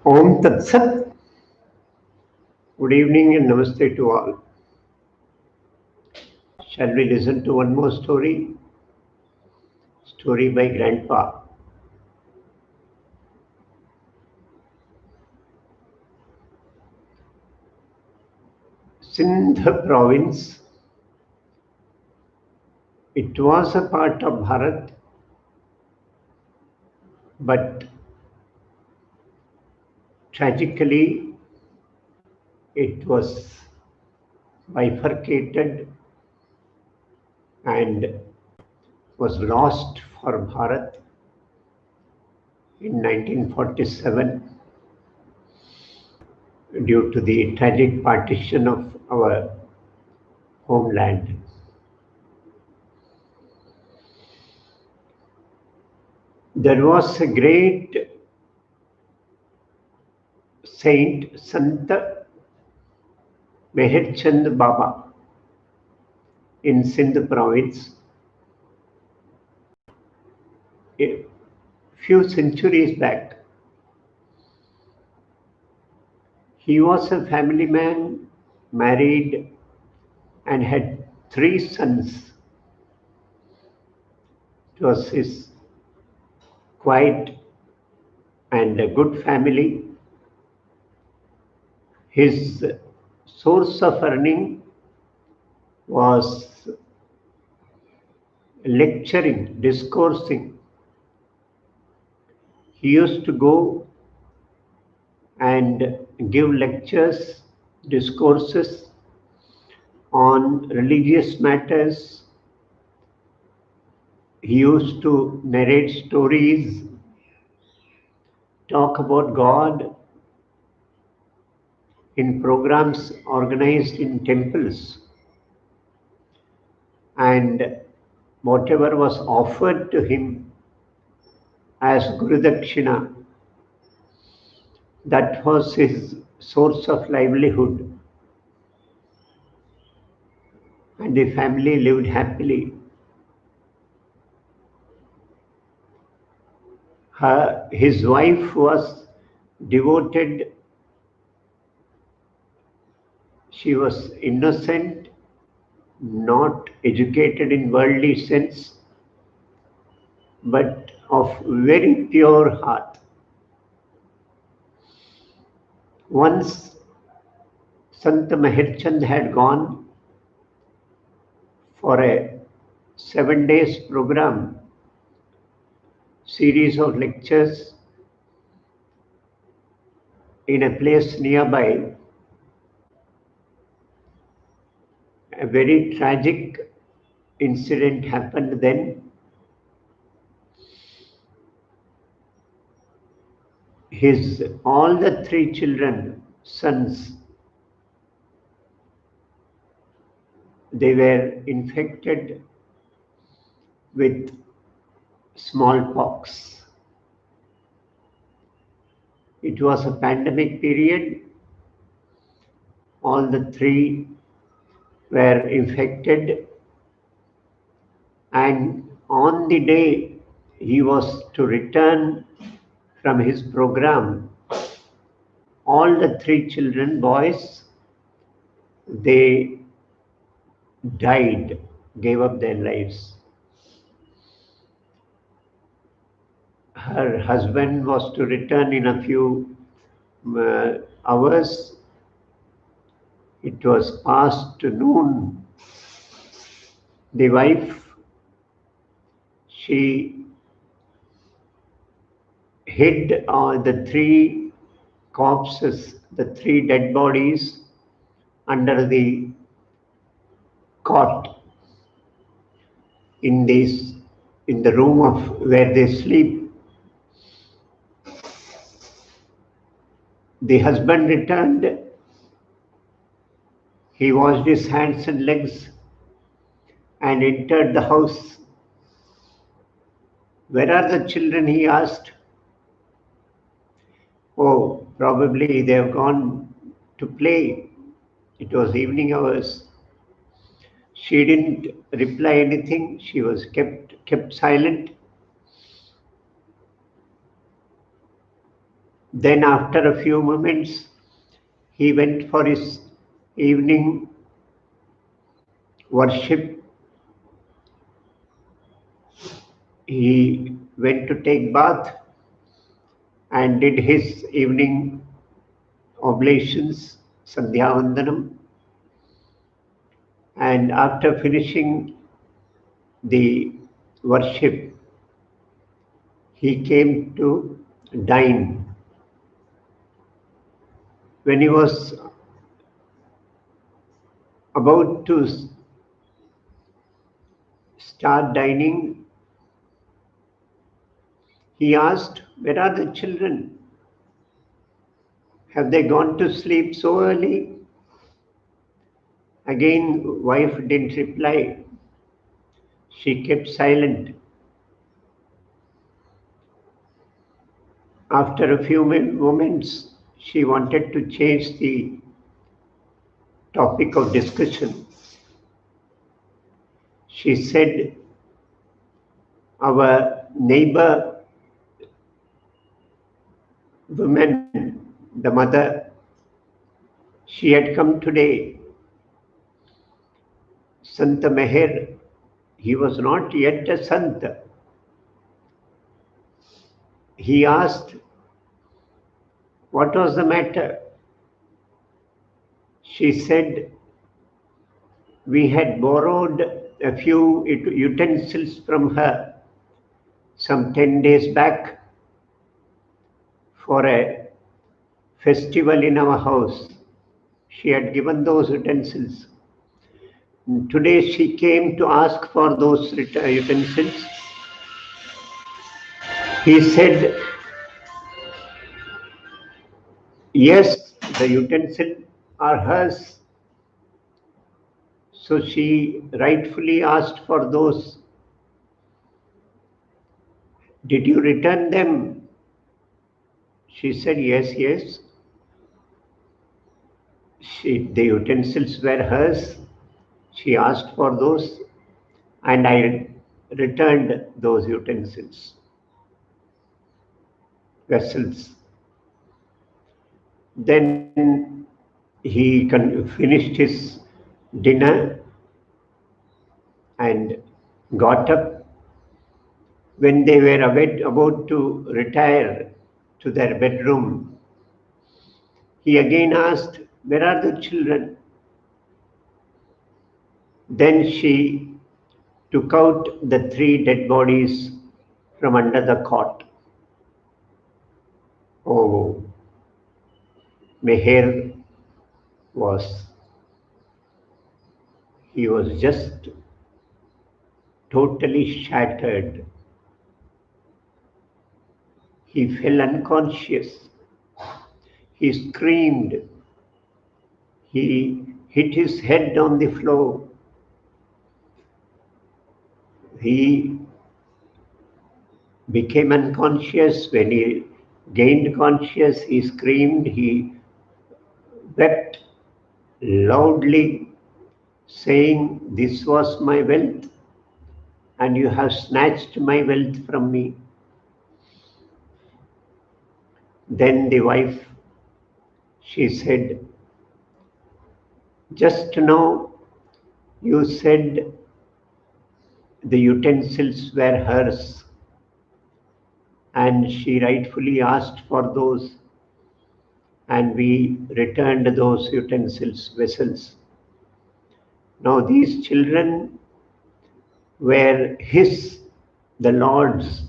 Om Tat Sat. Good evening and namaste to all. Shall we listen to one more story? Story by GrandPa. Sindh province. It was a part of Bharat, but tragically it was bifurcated and was lost for Bharat in 1947 due to the tragic partition of our homeland. There was a great saint, Sant Meherchand Baba in Sindh province. A few centuries back, he was a family man, married, and had 3 sons. It was his quiet and a good family. His source of earning was lecturing, discoursing. He used to go and give lectures, discourses on religious matters. He used to narrate stories, talk about God in programs organized in temples, and whatever was offered to him as Guru Dakshina, that was his source of livelihood. And the family lived happily. His wife was devoted, she was innocent, not educated in worldly sense, but of very pure heart. Once Sant Meherchand had gone for a 7 days program, series of lectures in a place nearby. A very tragic incident happened then. His all the 3 children, sons, they were infected with smallpox. It was a pandemic period. All the 3 were infected, and on the day he was to return from his program, all the 3 children, boys, they died, gave up their lives. Her husband was to return in a few hours. It was past noon. The wife, she hid the 3 corpses, the 3 dead bodies under the cot in the room of where they sleep. The husband returned. He washed his hands and legs and entered the house. Where are the children? He asked. Oh, probably they have gone to play. It was evening hours. She didn't reply anything. She was kept silent. Then after a few moments, he went for his evening worship. He went to take bath and did his evening oblations, Sandhyavandanam. And after finishing the worship, he came to dine. When he was about to start dining, he asked, "Where are the children? Have they gone to sleep so early?" Again, wife didn't reply. She kept silent. After a few moments, she wanted to change the topic of discussion. She said, "Our neighbor woman, the mother, she had come today. Sant Meher, he was not yet a Sant. He asked, what was the matter?" She said, "We had borrowed a few utensils from her some 10 days back for a festival in our house. She had given those utensils. Today she came to ask for those utensils." He said, "Yes, the utensils are hers." So she rightfully asked for those. "Did you return them?" She said, "Yes, yes. The utensils were hers. She asked for those, and I returned those utensils, vessels." Then he finished his dinner and got up. When they were about to retire to their bedroom, he again asked, "Where are the children?" Then she took out the 3 dead bodies from under the cot. Oh, Meher was, he was just totally shattered. He fell unconscious. He screamed. He hit his head on the floor. He became unconscious. When he gained conscious, he screamed. He wept loudly, saying, "This was my wealth, and you have snatched my wealth from me." Then the wife, she said, "Just now you said the utensils were hers, and she rightfully asked for those, and we returned those utensils, vessels. Now these children were his, the Lord's.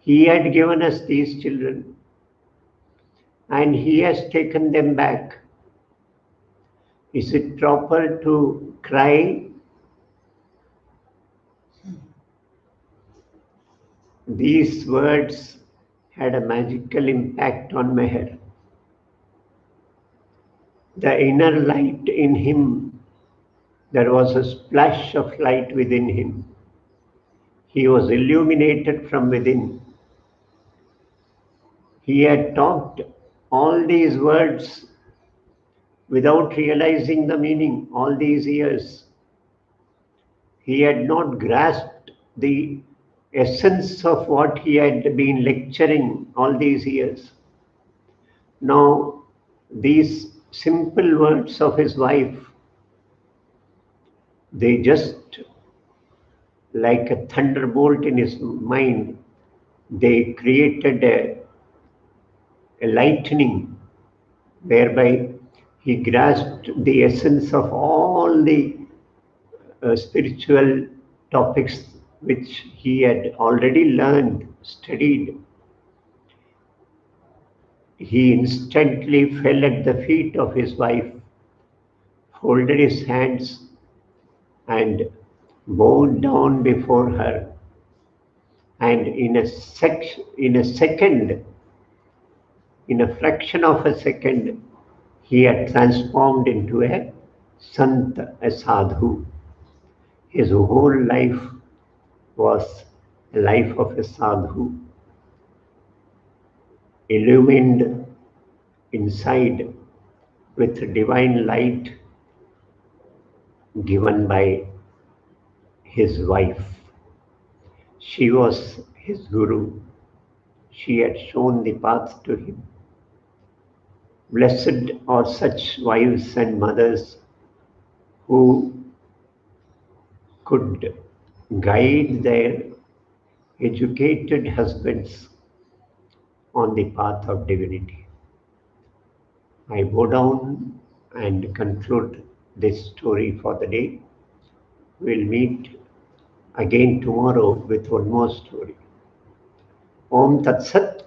He had given us these children, and he has taken them back. Is it proper to cry?" These words had a magical impact on Meher. The inner light in him, there was a splash of light within him. He was illuminated from within. He had talked all these words without realizing the meaning all these years. He had not grasped the essence of what he had been lecturing all these years. Now, these simple words of his wife, they just like a thunderbolt in his mind, they created a lightning whereby he grasped the essence of all the spiritual topics which he had already learned, studied. He instantly fell at the feet of his wife, folded his hands, and bowed down before her. And in a second, in a fraction of a second, he had transformed into a Sant, a sadhu. His whole life was a life of a sadhu, illumined inside with divine light given by his wife. She was his guru. She had shown the path to him. Blessed are such wives and mothers who could guide their educated husbands on the path of divinity. I bow down and conclude this story for the day. We'll meet again tomorrow with one more story. Om Tat Sat.